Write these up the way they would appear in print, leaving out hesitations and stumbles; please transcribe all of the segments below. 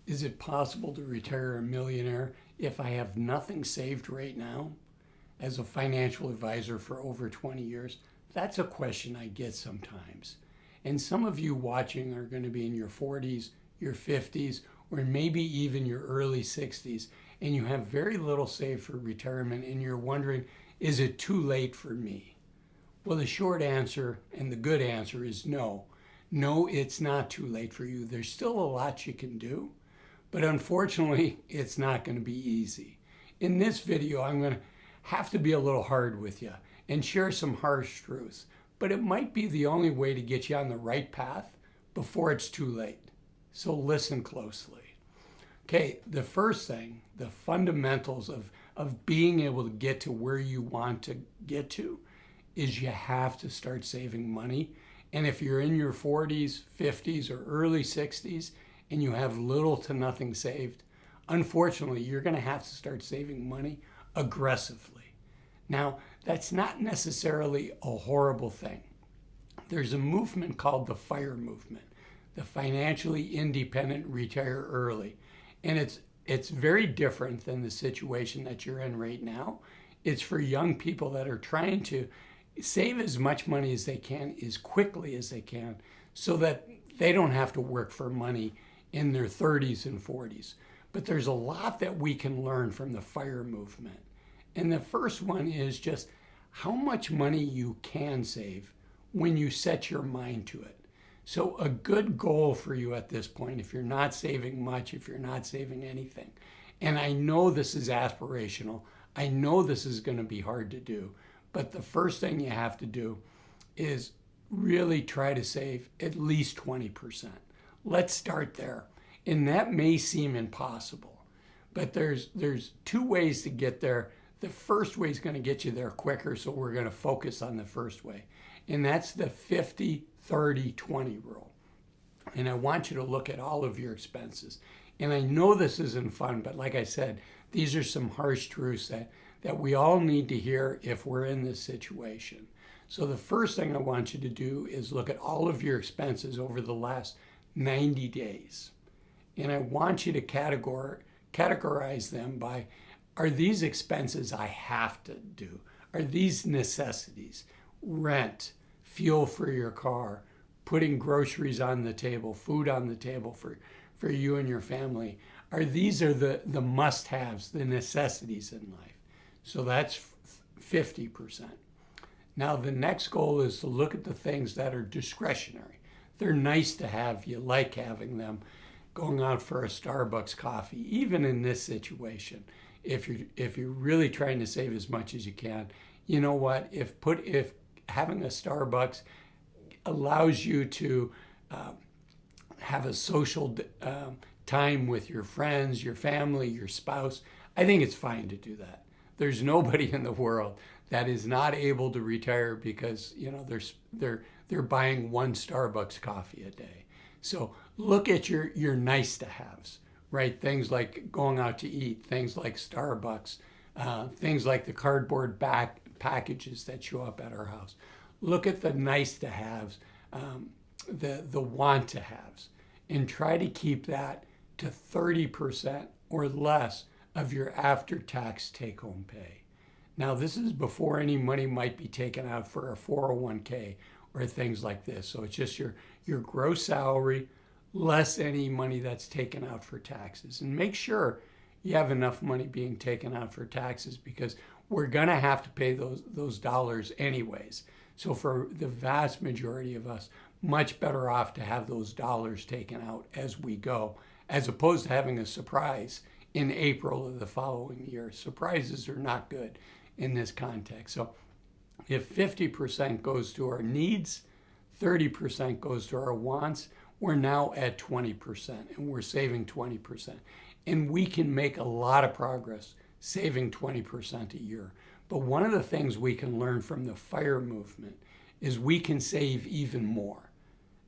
Is it possible to retire a millionaire if I have nothing saved right now? As a financial advisor for over 20 years, that's a question I get sometimes. And some of you watching are going to be in your 40s, your 50s, or maybe even your early 60s, and you have very little saved for retirement, and you're wondering, is it too late for me? Well, the short answer and the good answer is no. No, it's not too late for you. There's still a lot you can do, but unfortunately, it's not going to be easy. In this video, I'm going to have to be a little hard with you and share some harsh truths, but it might be the only way to get you on the right path before it's too late. So listen closely. Okay, the first thing, the fundamentals of being able to get to where you want to get to is you have to start saving money. And if you're in your 40s, 50s, or early 60s and you have little to nothing saved, unfortunately, you're going to have to start saving money aggressively. Now, that's not necessarily a horrible thing. There's a movement called the FIRE movement, the Financially Independent Retire Early. And it's very different than the situation that you're in right now. It's for young people that are trying to save as much money as they can, as quickly as they can, so that they don't have to work for money in their 30s and 40s. But there's a lot that we can learn from the FIRE movement. And the first one is just how much money you can save when you set your mind to it. So a good goal for you at this point, if you're not saving much, if you're not saving anything, and I know this is aspirational, I know this is going to be hard to do, but the first thing you have to do is really try to save at least 20%. Let's start there. And that may seem impossible, but there's two ways to get there. The first way is going to get you there quicker, so we're going to focus on the first way. And that's the 50-30-20 rule. And I want you to look at all of your expenses. And I know this isn't fun, but like I said, these are some harsh truths that we all need to hear if we're in this situation. So the first thing I want you to do is look at all of your expenses over the last 90 days. And I want you to categorize them by, are these expenses I have to do? Are these necessities? Rent, fuel for your car, putting groceries on the table, food on the table for you and your family. These are the must-haves, the necessities in life. So that's 50%. Now the next goal is to look at the things that are discretionary. They're nice to have, you like having them, going out for a Starbucks coffee, even in this situation. If you're really trying to save as much as you can, you know what? If having a Starbucks allows you to have a social time with your friends, your family, your spouse, I think it's fine to do that. There's nobody in the world that is not able to retire because they're buying one Starbucks coffee a day. So look at your nice to haves, right? Things like going out to eat, things like Starbucks, things like the cardboard packages that show up at our house. Look at the nice to haves, the want to haves, and try to keep that to 30% or less of your after-tax take-home pay. Now, this is before any money might be taken out for a 401k or things like this. So it's just your gross salary less any money that's taken out for taxes. And make sure you have enough money being taken out for taxes, because we're going to have to pay those dollars anyways. So for the vast majority of us, much better off to have those dollars taken out as we go, as opposed to having a surprise in April of the following year. Surprises are not good in this context. So if 50% goes to our needs, 30% goes to our wants, we're now at 20%, and we're saving 20%. And we can make a lot of progress saving 20% a year. But one of the things we can learn from the FIRE movement is we can save even more.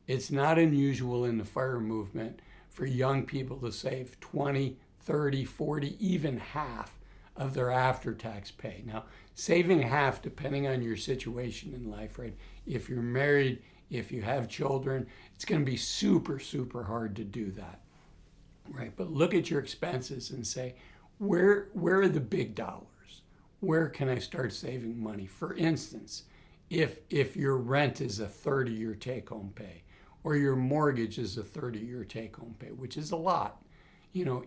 It's not unusual in the FIRE movement for young people to save 20, 30, 40, even half of their after-tax pay. Now, saving half, depending on your situation in life, right? If you're married, if you have children, it's going to be super, super hard to do that. Right, but look at your expenses and say, where are the big dollars? Where can I start saving money? For instance, if your rent is a 30-year take-home pay, or your mortgage is a 30-year take-home pay, which is a lot,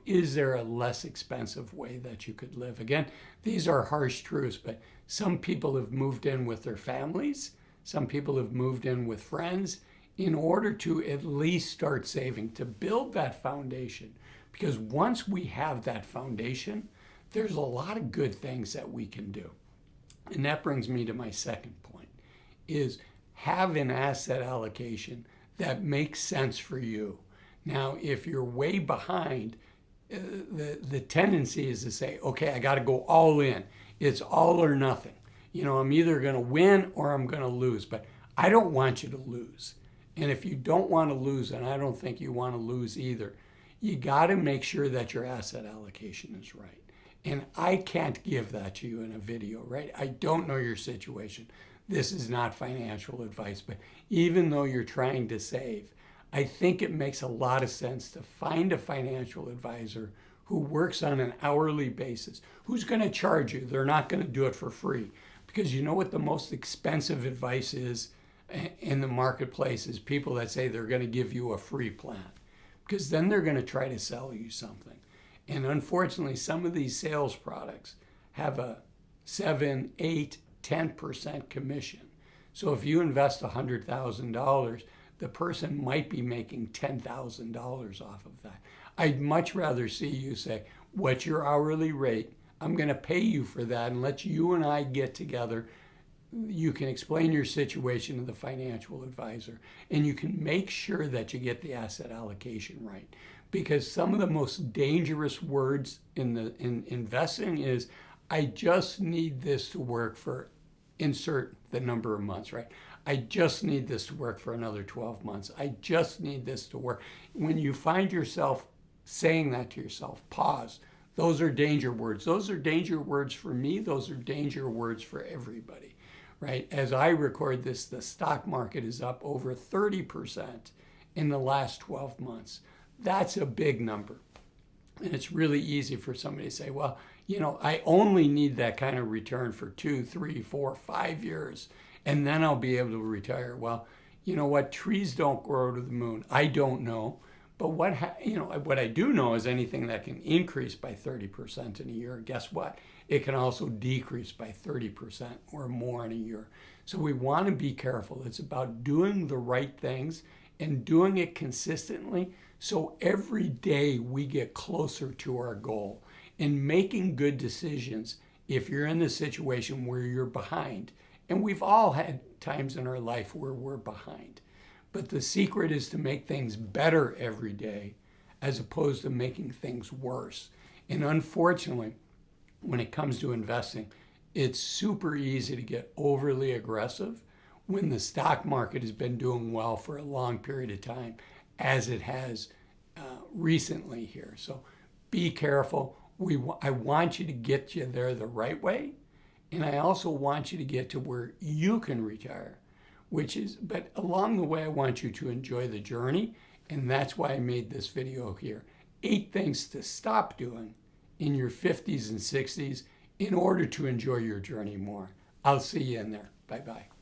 is there a less expensive way that you could live? Again, these are harsh truths, but some people have moved in with their families. Some people have moved in with friends in order to at least start saving, to build that foundation. Because once we have that foundation, there's a lot of good things that we can do. And that brings me to my second point, is have an asset allocation that makes sense for you. Now, if you're way behind, the tendency is to say, okay, I got to go all in. It's all or nothing. I'm either going to win or I'm going to lose, but I don't want you to lose. And if you don't want to lose, and I don't think you want to lose either, you got to make sure that your asset allocation is right. And I can't give that to you in a video, right? I don't know your situation. This is not financial advice, but even though you're trying to save, I think it makes a lot of sense to find a financial advisor who works on an hourly basis, who's going to charge you. They're not going to do it for free, because you know what the most expensive advice is in the marketplace is people that say they're going to give you a free plan, because then they're going to try to sell you something. And unfortunately, some of these sales products have a 7, 8, 10% commission. So if you invest $100,000, the person might be making $10,000 off of that. I'd much rather see you say, what's your hourly rate? I'm going to pay you for that, and let you and I get together. You can explain your situation to the financial advisor, and you can make sure that you get the asset allocation right. Because some of the most dangerous words in investing is, I just need this to work for, insert the number of months, right? I just need this to work for another 12 months. I just need this to work. When you find yourself saying that to yourself, pause. Those are danger words. Those are danger words for me. Those are danger words for everybody, right? As I record this, the stock market is up over 30% in the last 12 months. That's a big number. And it's really easy for somebody to say, well, I only need that kind of return for 2, 3, 4, 5 years, and then I'll be able to retire. Well, you know what? Trees don't grow to the moon. I don't know. But what I do know is anything that can increase by 30% in a year, guess what? It can also decrease by 30% or more in a year. So we want to be careful. It's about doing the right things and doing it consistently, so every day we get closer to our goal, and making good decisions if you're in the situation where you're behind. And we've all had times in our life where we're behind. But the secret is to make things better every day as opposed to making things worse. And unfortunately, when it comes to investing, it's super easy to get overly aggressive when the stock market has been doing well for a long period of time, as it has recently here. So be careful. I want you to get you there the right way. And I also want you to get to where you can retire, but along the way, I want you to enjoy the journey. And that's why I made this video here. 8 things to stop doing in your 50s and 60s in order to enjoy your journey more. I'll see you in there. Bye-bye.